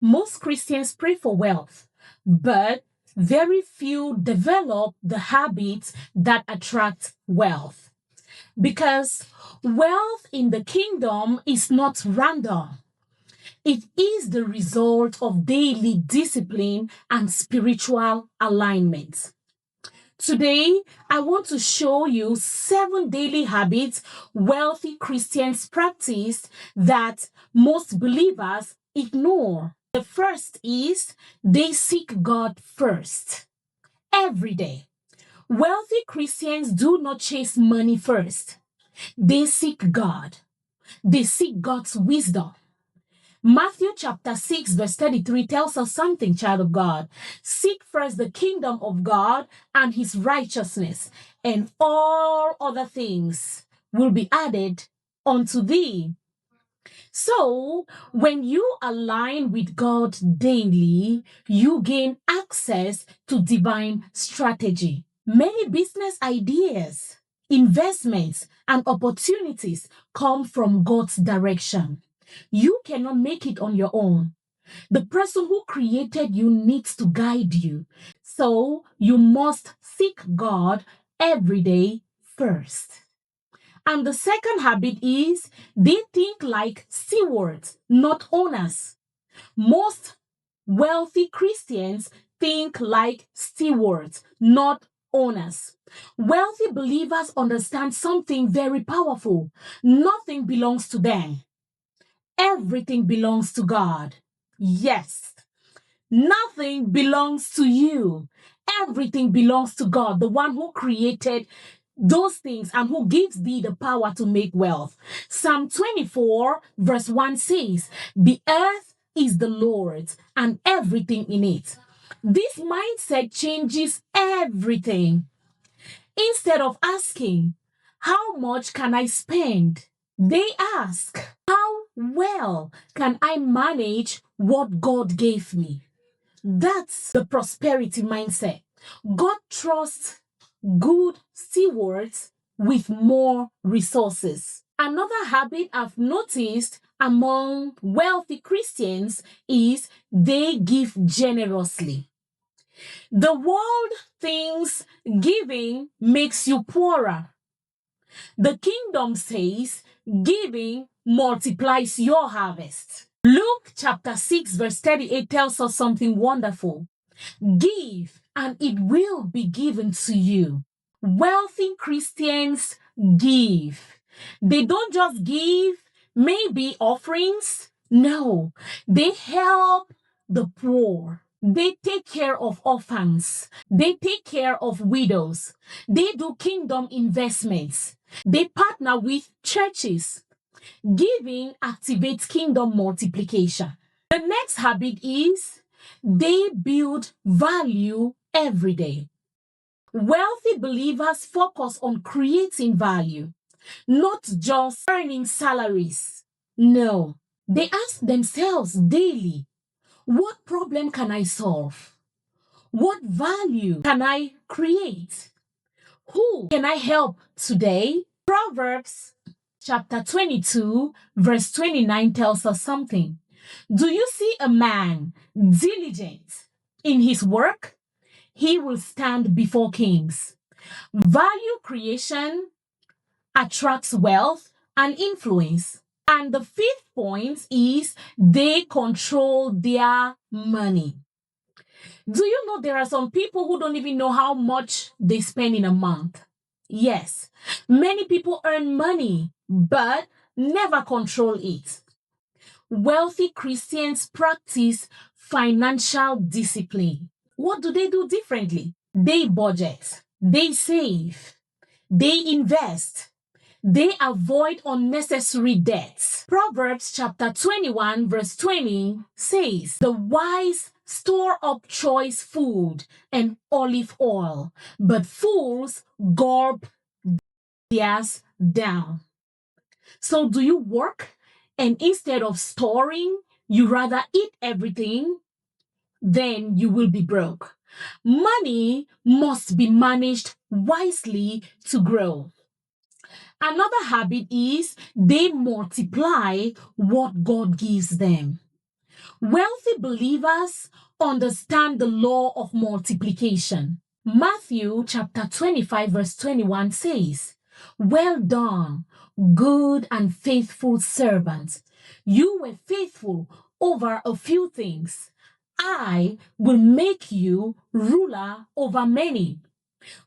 Most Christians pray for wealth, but very few develop the habits that attract wealth. Because wealth in the kingdom is not random. It is the result of daily discipline and spiritual alignment. Today, I want to show you 7 daily habits wealthy Christians practice that most believers ignore. The first is they seek God first. Every day. Wealthy Christians do not chase money first. They seek God. They seek God's wisdom. Matthew chapter 6 verse 33 tells us something, child of God. Seek first the kingdom of God and his righteousness, and all other things will be added unto thee. So, when you align with God daily, you gain access to divine strategy. Many business ideas, investments, and opportunities come from God's direction. You cannot make it on your own. The person who created you needs to guide you. So, you must seek God every day first. And the second habit is they think like stewards, not owners. Most wealthy Christians think like stewards, not owners. Wealthy believers understand something very powerful. Nothing belongs to them. Everything belongs to God. Yes. Nothing belongs to you. Everything belongs to God, the one who created those things and who gives thee the power to make wealth. Psalm 24 verse 1 says, "The earth is the Lord's and everything in it." This mindset changes everything. Instead of asking, "How much can I spend?" they ask, "How well can I manage what God gave me?" That's the prosperity mindset. God trusts good stewards with more resources. Another habit I've noticed among wealthy Christians is they give generously. The world thinks giving makes you poorer. The kingdom says giving multiplies your harvest. Luke chapter 6 verse 38 tells us something wonderful. Give and it will be given to you. Wealthy Christians give. They don't just give maybe offerings. No, they help the poor. They take care of orphans. They take care of widows. They do kingdom investments. They partner with churches. Giving activates kingdom multiplication. The next habit is they build value every day. Wealthy believers focus on creating value, not just earning salaries. No, they ask themselves daily, what problem can I solve? What value can I create? Who can I help today? Proverbs chapter 22 verse 29 tells us something. Do you see a man diligent in his work? He will stand before kings. Value creation attracts wealth and influence. And the fifth point is they control their money. Do you know there are some people who don't even know how much they spend in a month? Yes, many people earn money, but never control it. Wealthy Christians practice financial discipline. What do they do differently? They budget, they save, they invest, they avoid unnecessary debts. Proverbs chapter 21 verse 20 says, "The wise store up choice food and olive oil, but fools gulp theirs down." So do you work and instead of storing, you rather eat everything? Then you will be broke. Money must be managed wisely to grow. Another habit is they multiply what God gives them. Wealthy believers understand the law of multiplication. Matthew chapter 25 verse 21 says, "Well done, good and faithful servant. You were faithful over a few things. I will make you ruler over many."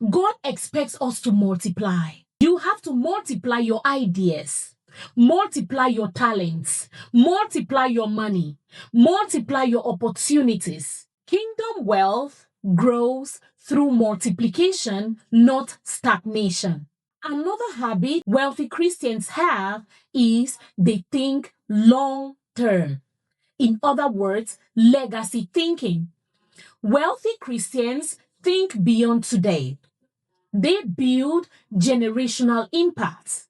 God expects us to multiply. You have to multiply your ideas, multiply your talents, multiply your money, multiply your opportunities. Kingdom wealth grows through multiplication, not stagnation. Another habit wealthy Christians have is they think long term. In other words, legacy thinking. Wealthy Christians think beyond today. They build generational impact.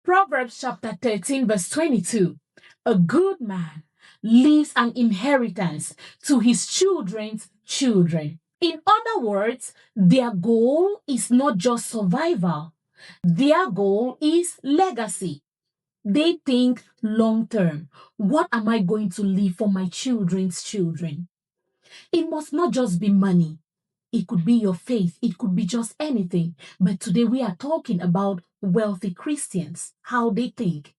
Proverbs chapter 13, verse 22. A good man leaves an inheritance to his children's children. In other words, their goal is not just survival, their goal is legacy. They think long term. What am I going to leave for my children's children? It must not just be money. It could be your faith. It could be just anything. But today we are talking about wealthy Christians, how they think.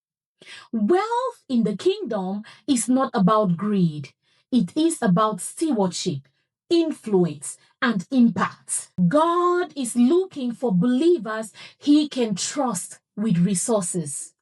Wealth in the kingdom is not about greed. It is about stewardship, influence, and impact. God is looking for believers he can trust with resources.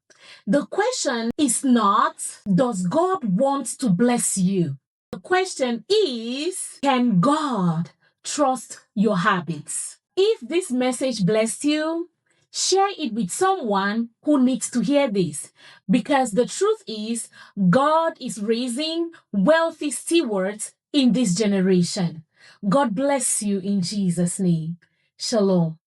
The question is not, does God want to bless you? The question is, can God trust your habits? If this message blessed you, share it with someone who needs to hear this. Because the truth is, God is raising wealthy stewards in this generation. God bless you in Jesus' name. Shalom.